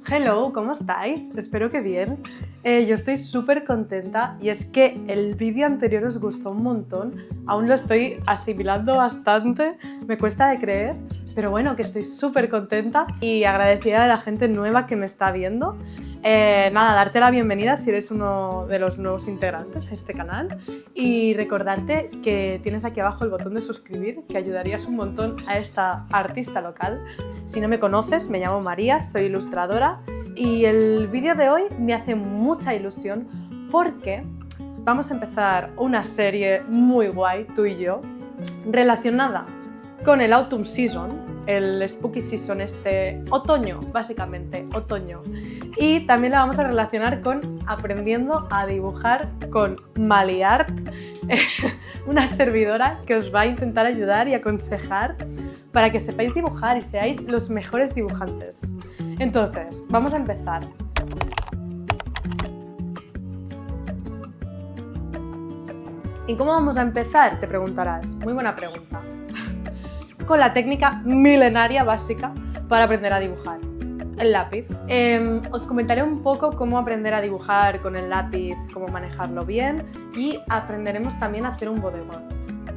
Hello, ¿cómo estáis? Espero que bien. Yo estoy súper contenta y es que el vídeo anterior os gustó un montón. Aún lo estoy asimilando bastante, me cuesta de creer, pero bueno, que estoy súper contenta y agradecida de la gente nueva que me está viendo. Nada, darte la bienvenida si eres uno de los nuevos integrantes a este canal y recordarte que tienes aquí abajo el botón de suscribir, que ayudarías un montón a esta artista local. Si no me conoces, me llamo María, soy ilustradora y el vídeo de hoy me hace mucha ilusión porque vamos a empezar una serie muy guay, tú y yo, relacionada con el Autumn Season, el Spooky Season, este otoño, básicamente, otoño. Y también la vamos a relacionar con aprendiendo a dibujar con Maliart, una servidora que os va a intentar ayudar y aconsejar para que sepáis dibujar y seáis los mejores dibujantes. Entonces, vamos a empezar. ¿Y cómo vamos a empezar? Te preguntarás. Muy buena pregunta. Con la técnica milenaria básica para aprender a dibujar, el lápiz. Os comentaré un poco cómo aprender a dibujar con el lápiz, cómo manejarlo bien y aprenderemos también a hacer un bodegón.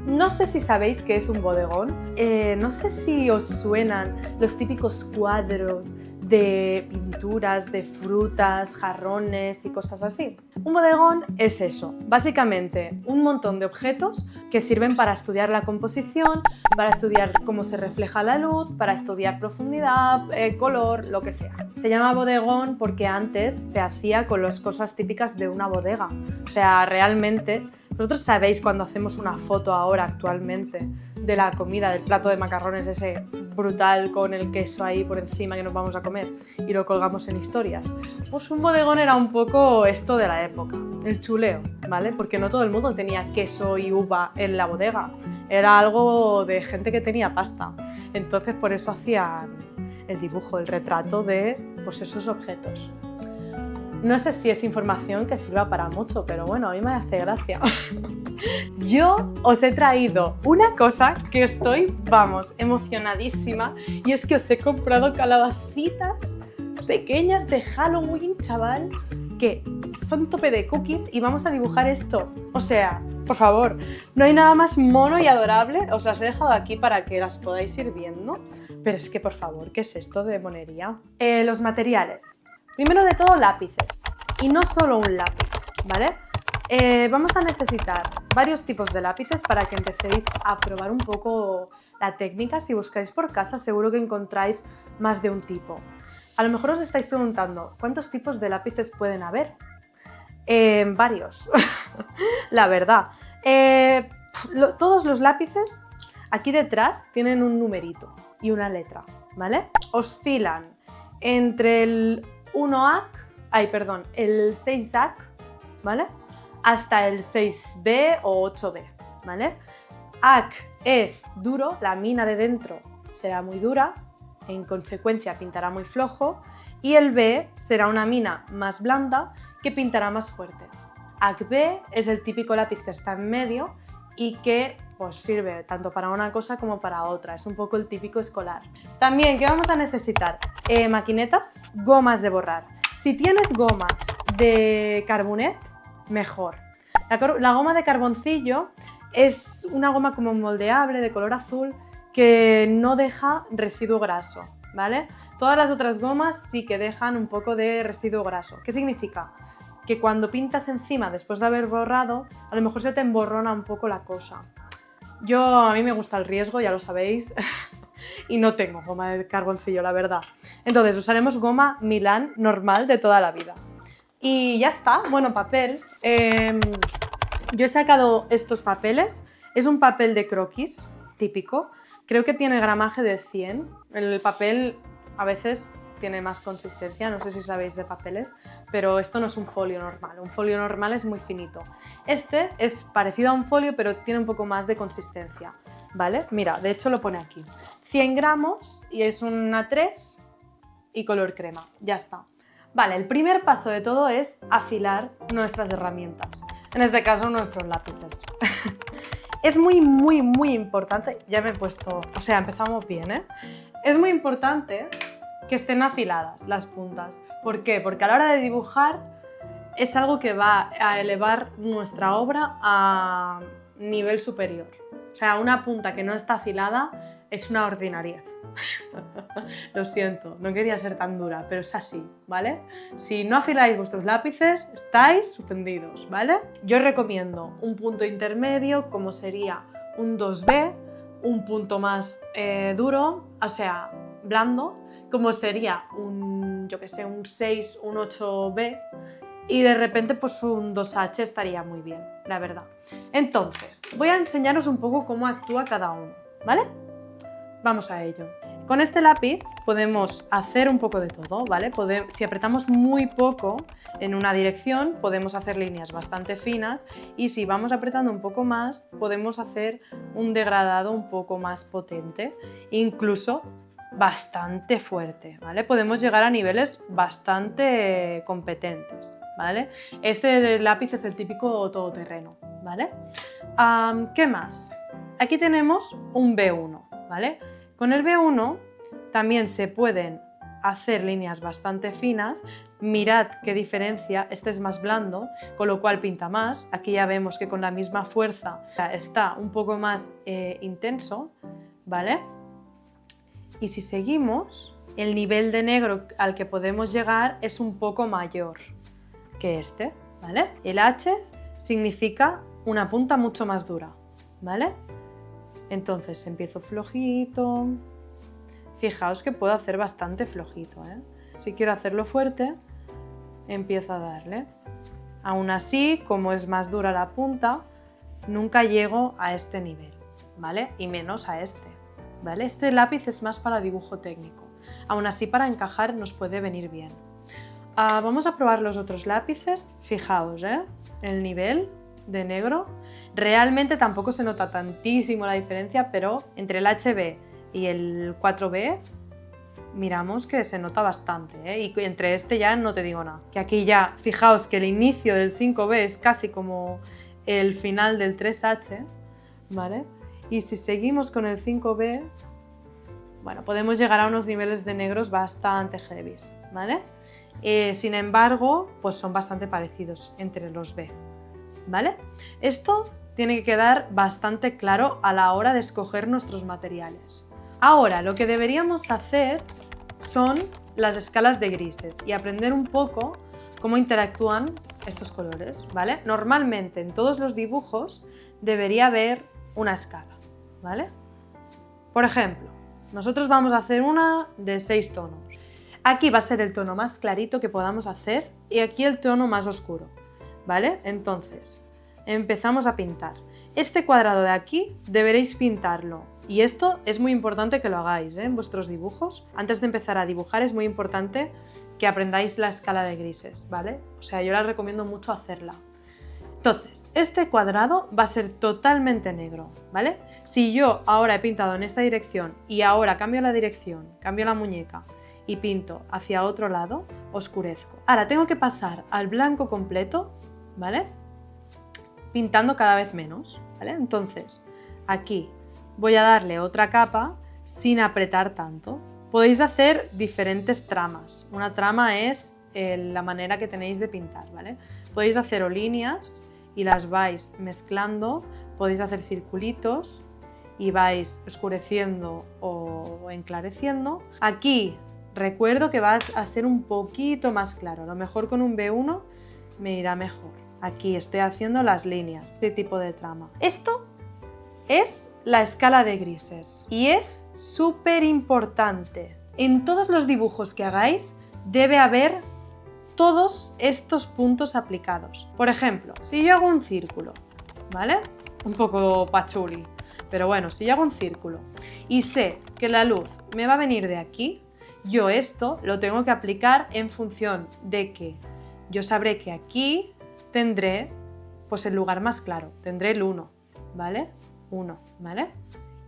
No sé si sabéis qué es un bodegón, no sé si os suenan los típicos cuadros de pinturas, de frutas, jarrones y cosas así. Un bodegón es eso, básicamente un montón de objetos que sirven para estudiar la composición, para estudiar cómo se refleja la luz, para estudiar profundidad, color, lo que sea. Se llama bodegón porque antes se hacía con las cosas típicas de una bodega. O sea, realmente, vosotros sabéis cuando hacemos una foto ahora actualmente de la comida, del plato de macarrones ese brutal con el queso ahí por encima que nos vamos a comer y lo colgamos en historias. Pues un bodegón era un poco esto de la época, el chuleo, ¿vale? Porque no todo el mundo tenía queso y uva en la bodega, era algo de gente que tenía pasta. Entonces por eso hacían el dibujo, el retrato de pues, esos objetos. No sé si es información que sirva para mucho, pero bueno, a mí me hace gracia. Yo os he traído una cosa que estoy, vamos, emocionadísima y es que os he comprado calabacitas pequeñas de Halloween, chaval, que son tope de cookies y vamos a dibujar esto. O sea, por favor, no hay nada más mono y adorable, os las he dejado aquí para que las podáis ir viendo, pero es que por favor, ¿qué es esto de monería? Los materiales. Primero de todo, lápices, y no solo un lápiz, ¿vale? Vamos a necesitar varios tipos de lápices para que empecéis a probar un poco la técnica. Si buscáis por casa, seguro que encontráis más de un tipo. A lo mejor os estáis preguntando, ¿cuántos tipos de lápices pueden haber? Varios, la verdad. Todos los lápices aquí detrás tienen un numerito y una letra, ¿vale? Oscilan entre el 6AC, ¿vale? Hasta el 6B o 8B, ¿vale? AC es duro, la mina de dentro será muy dura, en consecuencia pintará muy flojo, y el B será una mina más blanda que pintará más fuerte. AC B es el típico lápiz que está en medio y que pues, sirve tanto para una cosa como para otra, es un poco el típico escolar. También, ¿qué vamos a necesitar? Maquinetas, gomas de borrar. Si tienes gomas de carbonet, mejor. La goma de carboncillo es una goma como moldeable de color azul que no deja residuo graso, ¿vale? Todas las otras gomas sí que dejan un poco de residuo graso. ¿Qué significa? Que cuando pintas encima después de haber borrado, a lo mejor se te emborrona un poco la cosa. A mí me gusta el riesgo, ya lo sabéis, y no tengo goma de carboncillo, la verdad. Entonces usaremos goma Milán normal de toda la vida. Y ya está, bueno, papel. Yo he sacado estos papeles, es un papel de croquis típico, creo que tiene gramaje de 100, el papel a veces tiene más consistencia, no sé si sabéis de papeles, pero esto no es un folio normal es muy finito. Este es parecido a un folio, pero tiene un poco más de consistencia, ¿vale? Mira, de hecho lo pone aquí, 100 gramos y es una 3 y color crema, ya está. Vale, el primer paso de todo es afilar nuestras herramientas, en este caso nuestros lápices. Es muy importante, ya me he puesto, o sea, empezamos bien, Es muy importante que estén afiladas las puntas. ¿Por qué? Porque a la hora de dibujar es algo que va a elevar nuestra obra a nivel superior. O sea, una punta que no está afilada es una ordinariez. Lo siento, no quería ser tan dura, pero es así, ¿vale? Si no afiláis vuestros lápices, estáis suspendidos, ¿vale? Yo recomiendo un punto intermedio, como sería un 2B, un punto más duro, o sea, blando, como sería un, yo que sé, un 6, un 8B, y de repente pues un 2H estaría muy bien, la verdad. Entonces, voy a enseñaros un poco cómo actúa cada uno, ¿vale? Vamos a ello. Con este lápiz podemos hacer un poco de todo, ¿vale? Si apretamos muy poco en una dirección, podemos hacer líneas bastante finas, y si vamos apretando un poco más, podemos hacer un degradado un poco más potente, incluso bastante fuerte, ¿vale? Podemos llegar a niveles bastante competentes, ¿vale? Este lápiz es el típico todoterreno, ¿vale? ¿Qué más? Aquí tenemos un B1, ¿vale? Con el B1 también se pueden hacer líneas bastante finas. Mirad qué diferencia, este es más blando, con lo cual pinta más. Aquí ya vemos que con la misma fuerza está un poco más intenso, ¿vale? Y si seguimos, el nivel de negro al que podemos llegar es un poco mayor que este, ¿vale? El H significa una punta mucho más dura, ¿vale? Entonces empiezo flojito. Fijaos que puedo hacer bastante flojito, ¿eh? Si quiero hacerlo fuerte, empiezo a darle. Aún así, como es más dura la punta, nunca llego a este nivel, ¿vale? Y menos a este, ¿vale? Este lápiz es más para dibujo técnico. Aún así, para encajar nos puede venir bien. Vamos a probar los otros lápices. Fijaos, ¿eh? El nivel de negro. Realmente tampoco se nota tantísimo la diferencia, pero entre el HB y el 4B miramos que se nota bastante, ¿eh? Y entre este ya no te digo nada. Que aquí ya, fijaos que el inicio del 5B es casi como el final del 3H, ¿vale? Y si seguimos con el 5B, bueno, podemos llegar a unos niveles de negros bastante heavies, ¿vale? Sin embargo, pues son bastante parecidos entre los B, ¿vale? Esto tiene que quedar bastante claro a la hora de escoger nuestros materiales. Ahora, lo que deberíamos hacer son las escalas de grises y aprender un poco cómo interactúan estos colores, ¿vale? Normalmente en todos los dibujos debería haber una escala, ¿vale? Por ejemplo, nosotros vamos a hacer una de 6 tonos. Aquí va a ser el tono más clarito que podamos hacer y aquí el tono más oscuro, ¿vale? Entonces, empezamos a pintar. Este cuadrado de aquí deberéis pintarlo. Y esto es muy importante que lo hagáis, ¿eh? En vuestros dibujos. Antes de empezar a dibujar es muy importante que aprendáis la escala de grises, ¿vale? O sea, yo la recomiendo mucho hacerla. Entonces, este cuadrado va a ser totalmente negro, ¿vale? Si yo ahora he pintado en esta dirección y ahora cambio la dirección, cambio la muñeca y pinto hacia otro lado, oscurezco. Ahora tengo que pasar al blanco completo, ¿vale? Pintando cada vez menos, ¿vale? Entonces, aquí voy a darle otra capa sin apretar tanto. Podéis hacer diferentes tramas. Una trama es la manera que tenéis de pintar, ¿vale? Podéis hacer o líneas y las vais mezclando, podéis hacer circulitos y vais oscureciendo o enclareciendo. Aquí recuerdo que va a ser un poquito más claro, a lo mejor con un B1 me irá mejor. Aquí estoy haciendo las líneas, este tipo de trama. Esto es la escala de grises y es súper importante. En todos los dibujos que hagáis debe haber todos estos puntos aplicados. Por ejemplo, si yo hago un círculo, ¿vale? Un poco pachuli, pero bueno, si yo hago un círculo y sé que la luz me va a venir de aquí, yo esto lo tengo que aplicar en función de que yo sabré que aquí tendré pues el lugar más claro, tendré el 1, ¿vale? 1, ¿vale?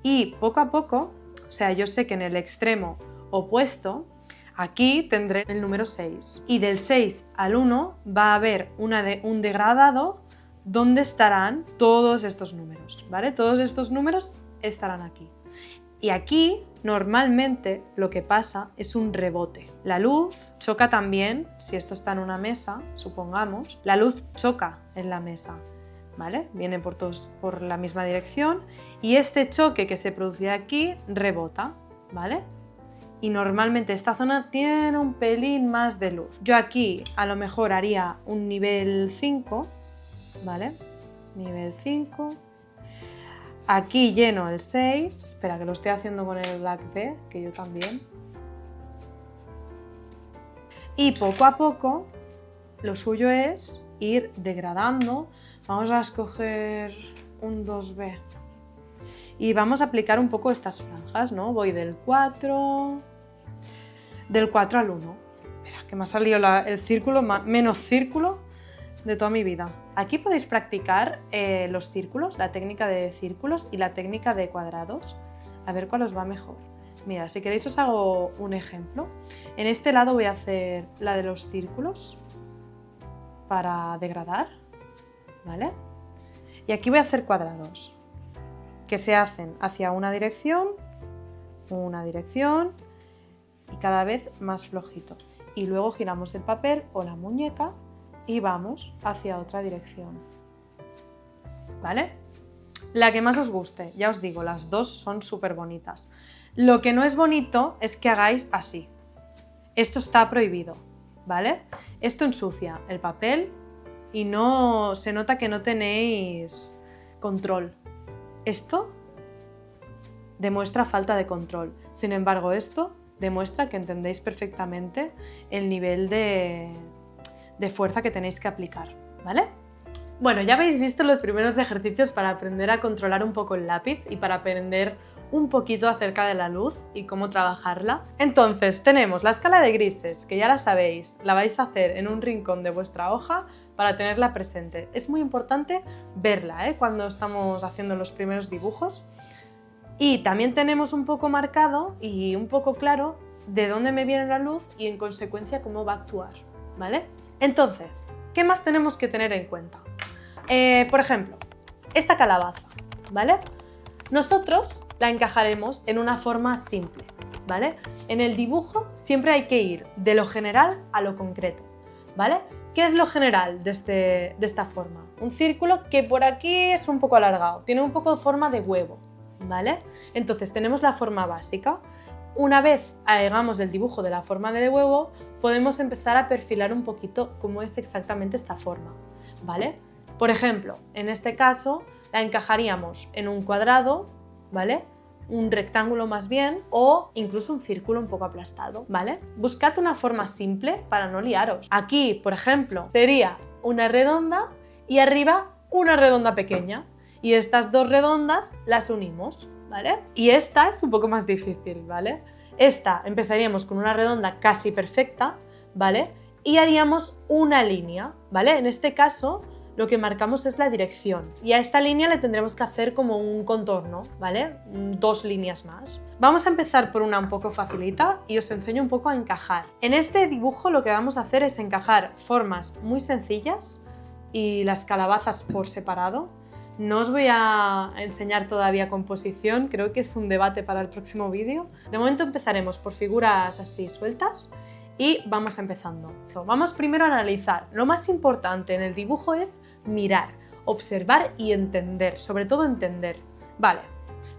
Y poco a poco, o sea, yo sé que en el extremo opuesto, aquí tendré el número 6. Y del 6 al 1 va a haber un degradado donde estarán todos estos números, ¿vale? Todos estos números estarán aquí. Y aquí Normalmente lo que pasa es un rebote. La luz choca también, si esto está en una mesa, supongamos, la luz choca en la mesa, ¿vale? Viene por la misma dirección y este choque que se produce aquí rebota, ¿vale? Y normalmente esta zona tiene un pelín más de luz. Yo aquí a lo mejor haría un nivel 5, ¿vale? Nivel 5. Aquí lleno el 6. Espera, que lo estoy haciendo con el Black B, que yo también. Y poco a poco, lo suyo es ir degradando. Vamos a escoger un 2B. Y vamos a aplicar un poco estas franjas, ¿no? Voy del 4 al 1. Espera, que me ha salido el círculo, menos círculo de toda mi vida. Aquí podéis practicar los círculos, la técnica de círculos y la técnica de cuadrados, a ver cuál os va mejor. Mira, si queréis os hago un ejemplo. En este lado voy a hacer la de los círculos para degradar, ¿vale? Y aquí voy a hacer cuadrados, que se hacen hacia una dirección y cada vez más flojito. Y luego giramos el papel o la muñeca y vamos hacia otra dirección, ¿vale? La que más os guste, ya os digo, las dos son súper bonitas. Lo que no es bonito es que hagáis así. Esto está prohibido, ¿vale? Esto ensucia el papel y no se nota que no tenéis control. Esto demuestra falta de control. Sin embargo, esto demuestra que entendéis perfectamente el nivel de fuerza que tenéis que aplicar, ¿vale? Bueno, ya habéis visto los primeros ejercicios para aprender a controlar un poco el lápiz y para aprender un poquito acerca de la luz y cómo trabajarla. Entonces, tenemos la escala de grises, que ya la sabéis, la vais a hacer en un rincón de vuestra hoja para tenerla presente. Es muy importante verla, cuando estamos haciendo los primeros dibujos. Y también tenemos un poco marcado y un poco claro de dónde me viene la luz y en consecuencia cómo va a actuar, ¿vale? Entonces, ¿qué más tenemos que tener en cuenta? Por ejemplo, esta calabaza, ¿vale? Nosotros la encajaremos en una forma simple, ¿vale? En el dibujo siempre hay que ir de lo general a lo concreto, ¿vale? ¿Qué es lo general de esta forma? Un círculo que por aquí es un poco alargado, tiene un poco de forma de huevo, ¿vale? Entonces tenemos la forma básica. Una vez hagamos el dibujo de la forma de huevo, podemos empezar a perfilar un poquito cómo es exactamente esta forma, ¿vale? Por ejemplo, en este caso la encajaríamos en un cuadrado, ¿vale? Un rectángulo más bien, o incluso un círculo un poco aplastado, ¿vale? Buscad una forma simple para no liaros. Aquí, por ejemplo, sería una redonda y arriba una redonda pequeña. Y estas dos redondas las unimos, ¿vale? Y esta es un poco más difícil, ¿vale? Esta empezaríamos con una redonda casi perfecta, ¿vale? Y haríamos una línea, ¿vale? En este caso lo que marcamos es la dirección y a esta línea le tendremos que hacer como un contorno, ¿vale? 2 líneas más. Vamos a empezar por una un poco facilita y os enseño un poco a encajar. En este dibujo lo que vamos a hacer es encajar formas muy sencillas y las calabazas por separado. No os voy a enseñar todavía composición, creo que es un debate para el próximo vídeo. De momento empezaremos por figuras así sueltas y vamos empezando. Vamos primero a analizar. Lo más importante en el dibujo es mirar, observar y entender, sobre todo entender. Vale,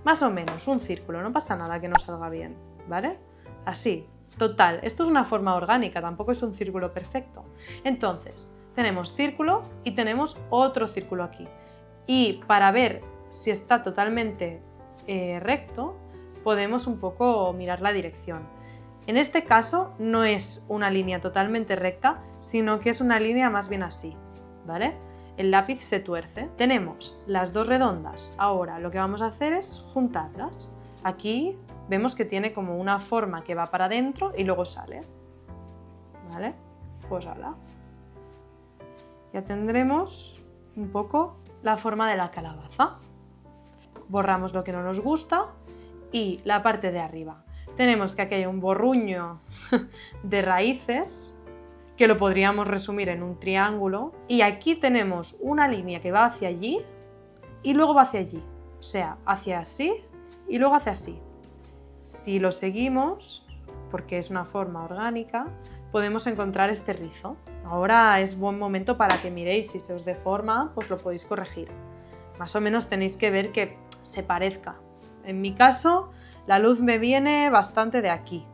más o menos un círculo, no pasa nada que no salga bien, ¿vale? Así, total, esto es una forma orgánica, tampoco es un círculo perfecto. Entonces, tenemos círculo y tenemos otro círculo aquí. Y para ver si está totalmente recto, podemos un poco mirar la dirección. En este caso no es una línea totalmente recta, sino que es una línea más bien así, ¿vale? El lápiz se tuerce. Tenemos las dos redondas. Ahora lo que vamos a hacer es juntarlas. Aquí vemos que tiene como una forma que va para adentro y luego sale, ¿vale? Pues ahora ya tendremos un poco la forma de la calabaza. Borramos lo que no nos gusta y la parte de arriba. Tenemos que aquí hay un borruño de raíces que lo podríamos resumir en un triángulo y aquí tenemos una línea que va hacia allí y luego va hacia allí, o sea, hacia así y luego hacia así. si lo seguimos, porque es una forma orgánica, podemos encontrar este rizo. Ahora es buen momento para que miréis, si se os deforma, pues lo podéis corregir. Más o menos tenéis que ver que se parezca. En mi caso, la luz me viene bastante de aquí.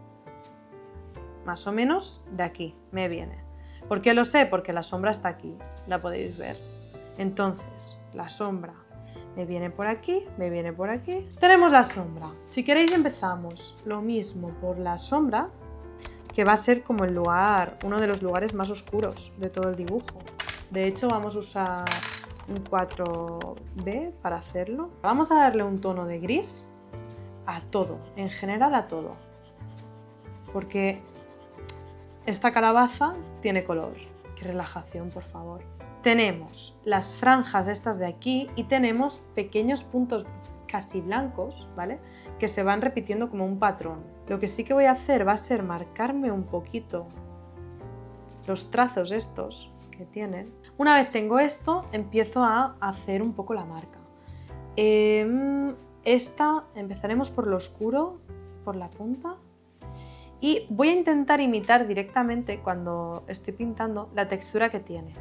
Más o menos de aquí me viene. ¿Por qué lo sé? Porque la sombra está aquí, la podéis ver. Entonces, la sombra me viene por aquí, me viene por aquí. Tenemos la sombra. Si queréis empezamos lo mismo por la sombra, que va a ser como el lugar, uno de los lugares más oscuros de todo el dibujo. De hecho, vamos a usar un 4B para hacerlo. Vamos a darle un tono de gris a todo, en general a todo. Porque esta calabaza tiene color. Qué relajación, por favor. Tenemos las franjas estas de aquí y tenemos pequeños puntos casi blancos, ¿vale? Que se van repitiendo como un patrón. Lo que sí que voy a hacer va a ser marcarme un poquito los trazos estos que tienen. Una vez tengo esto, empiezo a hacer un poco la marca. Esta empezaremos por lo oscuro, por la punta. Y voy a intentar imitar directamente, cuando estoy pintando, la textura que tiene,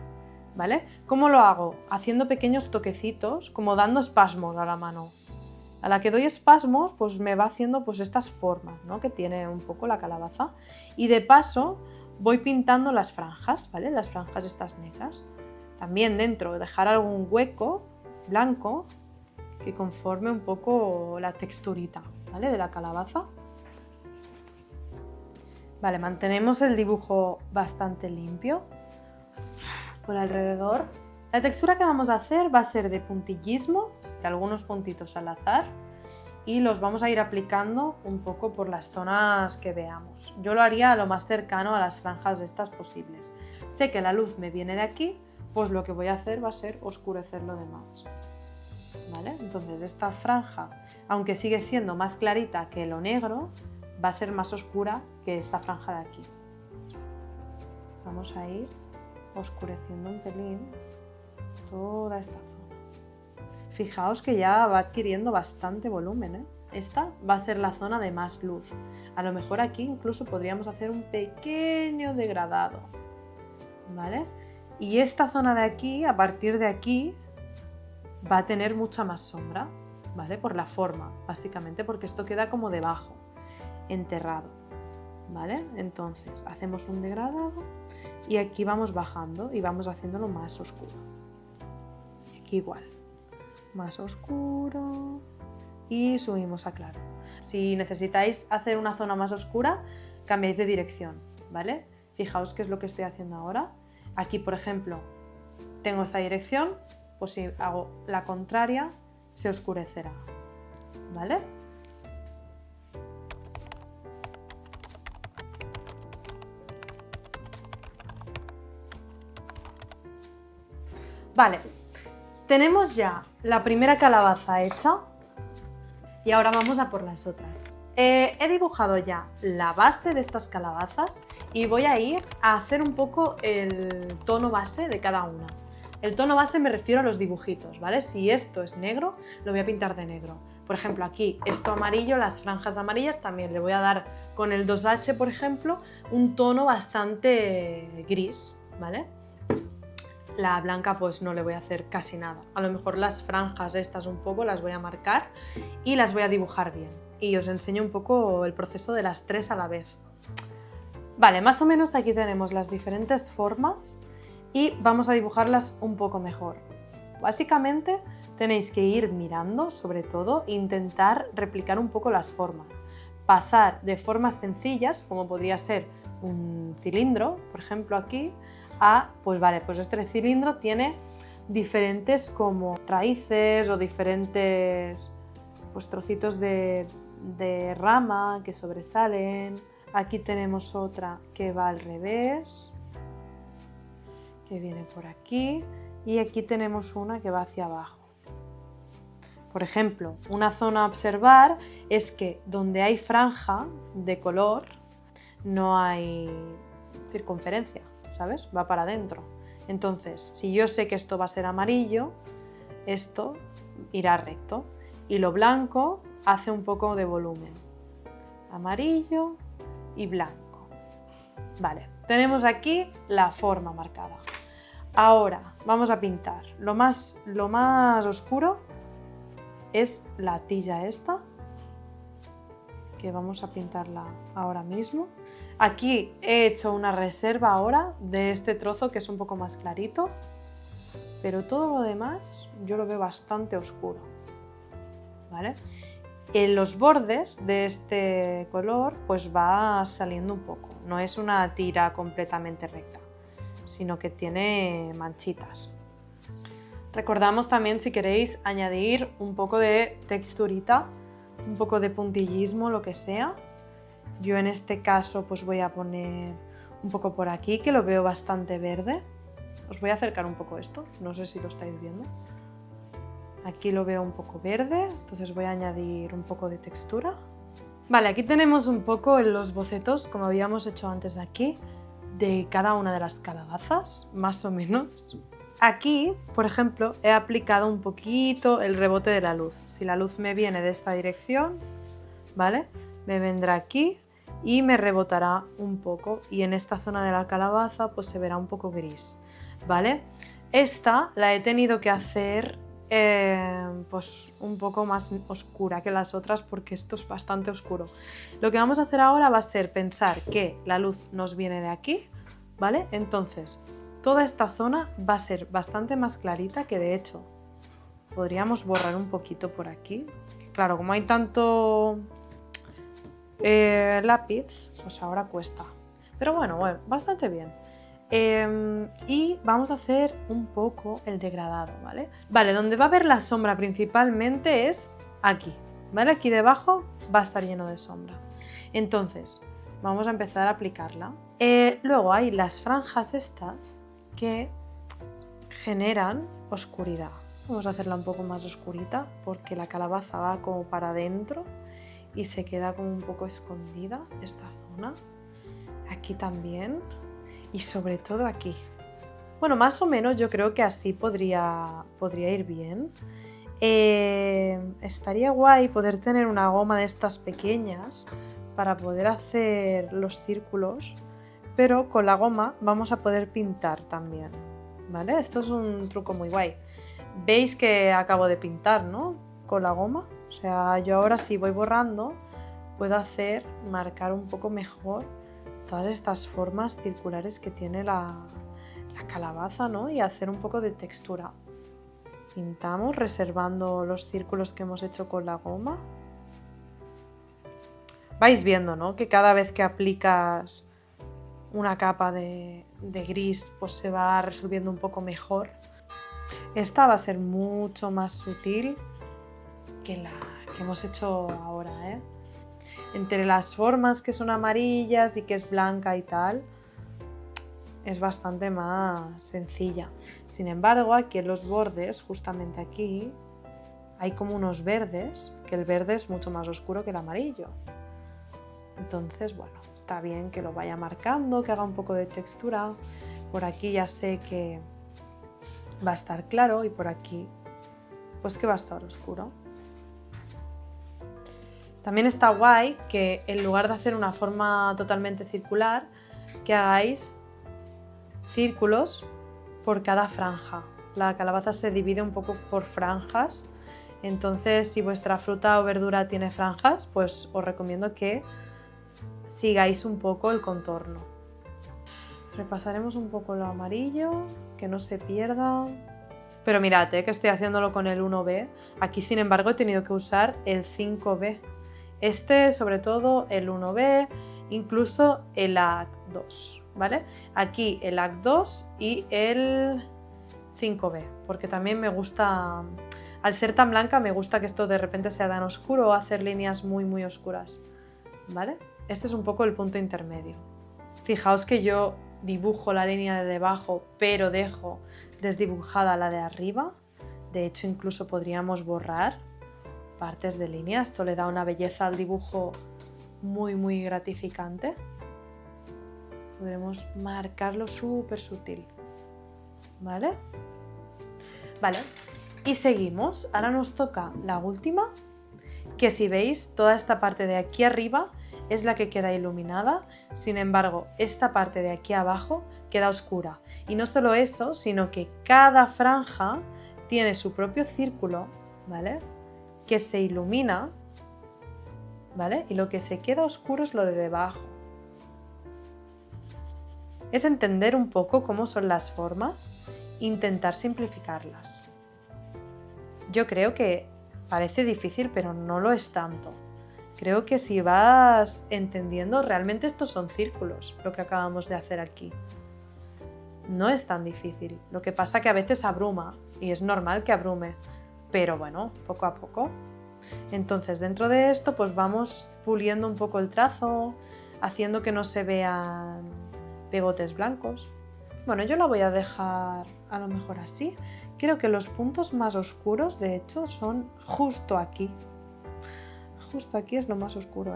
¿vale? ¿Cómo lo hago? Haciendo pequeños toquecitos, como dando espasmos a la mano. A la que doy espasmos, pues me va haciendo pues estas formas, ¿no? Que tiene un poco la calabaza. Y de paso voy pintando las franjas, ¿vale? Las franjas estas negras. También dentro dejar algún hueco blanco que conforme un poco la texturita, ¿vale? De la calabaza. Vale, mantenemos el dibujo bastante limpio por alrededor. La textura que vamos a hacer va a ser de puntillismo, de algunos puntitos al azar, y los vamos a ir aplicando un poco por las zonas que veamos. Yo lo haría lo más cercano a las franjas estas posibles. Sé que la luz me viene de aquí, pues lo que voy a hacer va a ser oscurecer lo demás. ¿Vale? Entonces esta franja, aunque sigue siendo más clarita que lo negro, va a ser más oscura que esta franja de aquí. Vamos a ir oscureciendo un pelín toda esta zona. Fijaos que ya va adquiriendo bastante volumen, ¿eh? Esta va a ser la zona de más luz. A lo mejor aquí incluso podríamos hacer un pequeño degradado, ¿vale? Y esta zona de aquí, a partir de aquí, va a tener mucha más sombra, ¿vale? Por la forma, básicamente, porque esto queda como debajo, enterrado, ¿vale? Entonces hacemos un degradado y aquí vamos bajando y vamos haciéndolo más oscuro. Y aquí igual, más oscuro y subimos a claro. Si necesitáis hacer una zona más oscura, cambiáis de dirección, ¿vale? Fijaos qué es lo que estoy haciendo ahora. Aquí, por ejemplo, tengo esta dirección, pues si hago la contraria, se oscurecerá, ¿vale? Vale, tenemos ya la primera calabaza hecha y ahora vamos a por las otras. He dibujado ya la base de estas calabazas y voy a ir a hacer un poco el tono base de cada una. El tono base me refiero a los dibujitos, ¿vale? Si esto es negro, lo voy a pintar de negro. Por ejemplo, aquí esto amarillo, las franjas amarillas, también le voy a dar con el 2H, por ejemplo, un tono bastante gris, ¿vale? La blanca pues no le voy a hacer casi nada. A lo mejor las franjas estas un poco las voy a marcar y las voy a dibujar bien. Y os enseño un poco el proceso de las tres a la vez. Vale, más o menos aquí tenemos las diferentes formas y vamos a dibujarlas un poco mejor. Básicamente tenéis que ir mirando, sobre todo, e intentar replicar un poco las formas. Pasar de formas sencillas, como podría ser un cilindro, por ejemplo aquí, a, pues vale, pues este cilindro tiene diferentes como raíces o diferentes pues, trocitos de rama que sobresalen. Aquí tenemos otra que va al revés, que viene por aquí, y aquí tenemos una que va hacia abajo. Por ejemplo, una zona a observar es que donde hay franja de color no hay circunferencia, ¿sabes? Va para adentro. Entonces, si yo sé que esto va a ser amarillo, esto irá recto y lo blanco hace un poco de volumen. amarillo y blanco. Vale, tenemos aquí la forma marcada. Ahora vamos a pintar. Lo más oscuro es la tilla esta, que vamos a pintarla ahora mismo. Aquí he hecho una reserva ahora de este trozo que es un poco más clarito, pero todo lo demás yo lo veo bastante oscuro, ¿vale? En los bordes de este color pues va saliendo un poco, no es una tira completamente recta, sino que tiene manchitas. Recordamos también, si queréis añadir un poco de texturita, un poco de puntillismo, lo que sea. Yo en este caso pues voy a poner un poco por aquí, que lo veo bastante verde. Os voy a acercar un poco esto, no sé si lo estáis viendo. Aquí lo veo un poco verde, entonces voy a añadir un poco de textura. Vale, aquí tenemos un poco en los bocetos, como habíamos hecho antes aquí, de cada una de las calabazas, más o menos. Aquí, por ejemplo, he aplicado un poquito el rebote de la luz. Si la luz me viene de esta dirección, ¿vale? Me vendrá aquí y me rebotará un poco, y en esta zona de la calabaza pues se verá un poco gris, ¿vale? Esta la he tenido que hacer pues un poco más oscura que las otras, porque esto es bastante oscuro. Lo que vamos a hacer ahora va a ser pensar que la luz nos viene de aquí, ¿vale? Entonces toda esta zona va a ser bastante más clarita, que de hecho podríamos borrar un poquito por aquí. Claro, como hay tanto lápiz, pues ahora cuesta. Pero bueno, bastante bien. Y vamos a hacer un poco el degradado, ¿vale? Vale, donde va a haber la sombra principalmente es aquí, ¿vale? Aquí debajo va a estar lleno de sombra. Entonces, vamos a empezar a aplicarla. Luego hay las franjas estas que generan oscuridad. Vamos a hacerla un poco más oscurita, porque la calabaza va como para adentro y se queda como un poco escondida esta zona. Aquí también. Y sobre todo aquí. Bueno, más o menos yo creo que así podría ir bien. Estaría guay poder tener una goma de estas pequeñas para poder hacer los círculos, pero con la goma vamos a poder pintar también, ¿vale? Esto es un truco muy guay. Veis que acabo de pintar, ¿no? Con la goma. O sea, yo ahora si voy borrando puedo marcar un poco mejor todas estas formas circulares que tiene la calabaza, ¿no? Y hacer un poco de textura. Pintamos reservando los círculos que hemos hecho con la goma. Vais viendo, ¿no? Que cada vez que aplicas una capa de gris, pues se va resolviendo un poco mejor. Esta va a ser mucho más sutil que la que hemos hecho ahora, ¿eh? Entre las formas que son amarillas y que es blanca y tal, es bastante más sencilla. Sin embargo, aquí en los bordes, justamente aquí, hay como unos verdes, que el verde es mucho más oscuro que el amarillo. Entonces, bueno, está bien que lo vaya marcando, que haga un poco de textura. Por aquí ya sé que va a estar claro y por aquí, pues que va a estar oscuro. También está guay que en lugar de hacer una forma totalmente circular, que hagáis círculos por cada franja. La calabaza se divide un poco por franjas, entonces si vuestra fruta o verdura tiene franjas, pues os recomiendo que sigáis un poco el contorno. Repasaremos un poco lo amarillo, que no se pierda. Pero mirad, que estoy haciéndolo con el 1B. Aquí, sin embargo, he tenido que usar el 5B. Este, sobre todo, el 1B, incluso el AC2, ¿vale? Aquí el AC2 y el 5B, porque también me gusta, al ser tan blanca, me gusta que esto de repente sea tan oscuro o hacer líneas muy, muy oscuras, ¿vale? Este es un poco el punto intermedio. Fijaos que yo dibujo la línea de debajo, pero dejo desdibujada la de arriba. De hecho, incluso podríamos borrar partes de línea. Esto le da una belleza al dibujo muy, muy gratificante. Podremos marcarlo súper sutil, ¿vale? Vale, y seguimos. Ahora nos toca la última, que si veis, toda esta parte de aquí arriba es la que queda iluminada, sin embargo, esta parte de aquí abajo queda oscura. Y no solo eso, sino que cada franja tiene su propio círculo, ¿vale? Que se ilumina, ¿vale? Y lo que se queda oscuro es lo de debajo. Es entender un poco cómo son las formas e intentar simplificarlas. Yo creo que parece difícil, pero no lo es tanto. Creo que si vas entendiendo, realmente estos son círculos, lo que acabamos de hacer aquí. No es tan difícil. Lo que pasa que a veces abruma, y es normal que abrume, pero bueno, poco a poco. Entonces, dentro de esto, pues vamos puliendo un poco el trazo, haciendo que no se vean pegotes blancos. Bueno, yo la voy a dejar a lo mejor así. Creo que los puntos más oscuros, de hecho, son justo aquí. Justo aquí es lo más oscuro,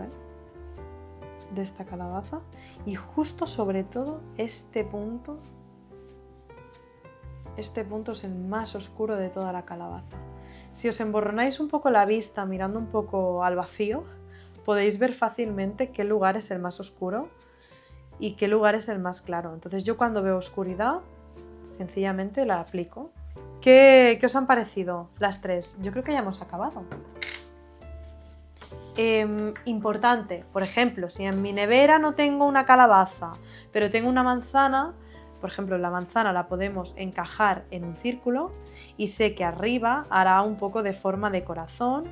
de esta calabaza. Y justo sobre todo este punto es el más oscuro de toda la calabaza. Si os emborronáis un poco la vista mirando un poco al vacío, podéis ver fácilmente qué lugar es el más oscuro y qué lugar es el más claro. Entonces yo cuando veo oscuridad, sencillamente la aplico. ¿Qué os han parecido las tres? Yo creo que ya hemos acabado. Importante, por ejemplo, si en mi nevera no tengo una calabaza, pero tengo una manzana, por ejemplo, la manzana la podemos encajar en un círculo y sé que arriba hará un poco de forma de corazón,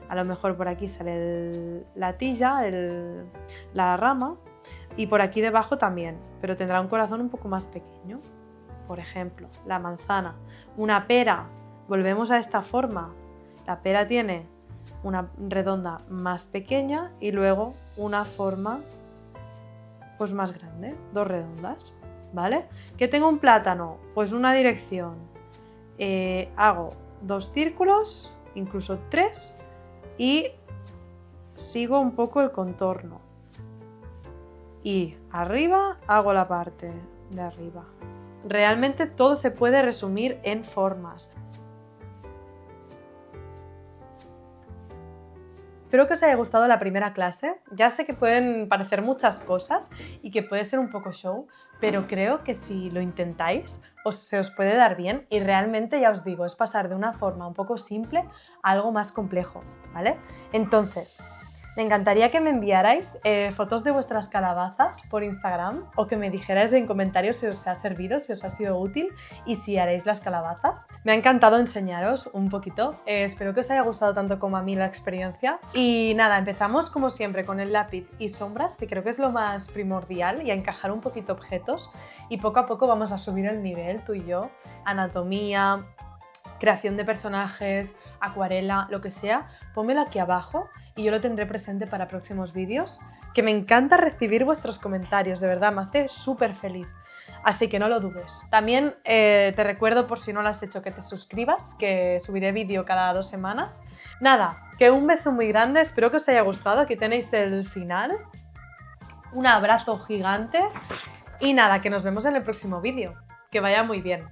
a lo mejor por aquí sale la tilla, la rama, y por aquí debajo también, pero tendrá un corazón un poco más pequeño. Por ejemplo, la manzana, una pera, volvemos a esta forma, la pera tiene una redonda más pequeña y luego una forma pues más grande, dos redondas, ¿vale? ¿Que tengo un plátano? Pues una dirección, hago dos círculos, incluso tres, y sigo un poco el contorno y arriba hago la parte de arriba. Realmente todo se puede resumir en formas. Espero que os haya gustado la primera clase. Ya sé que pueden parecer muchas cosas y que puede ser un poco show, pero creo que si lo intentáis se os puede dar bien y realmente, ya os digo, es pasar de una forma un poco simple a algo más complejo, ¿vale? Entonces, me encantaría que me enviarais fotos de vuestras calabazas por Instagram o que me dijerais en comentarios si os ha servido, si os ha sido útil y si haréis las calabazas. Me ha encantado enseñaros un poquito. Espero que os haya gustado tanto como a mí la experiencia. Y nada, empezamos como siempre con el lápiz y sombras, que creo que es lo más primordial, y a encajar un poquito objetos. Y poco a poco vamos a subir el nivel, tú y yo. Anatomía, creación de personajes, acuarela, lo que sea. Pónmelo aquí abajo y yo lo tendré presente para próximos vídeos, que me encanta recibir vuestros comentarios, de verdad, me hace súper feliz. Así que no lo dudes. También te recuerdo, por si no lo has hecho, que te suscribas, que subiré vídeo cada 2 semanas. Nada, que un beso muy grande, espero que os haya gustado, aquí tenéis el final. Un abrazo gigante y nada, que nos vemos en el próximo vídeo. Que vaya muy bien.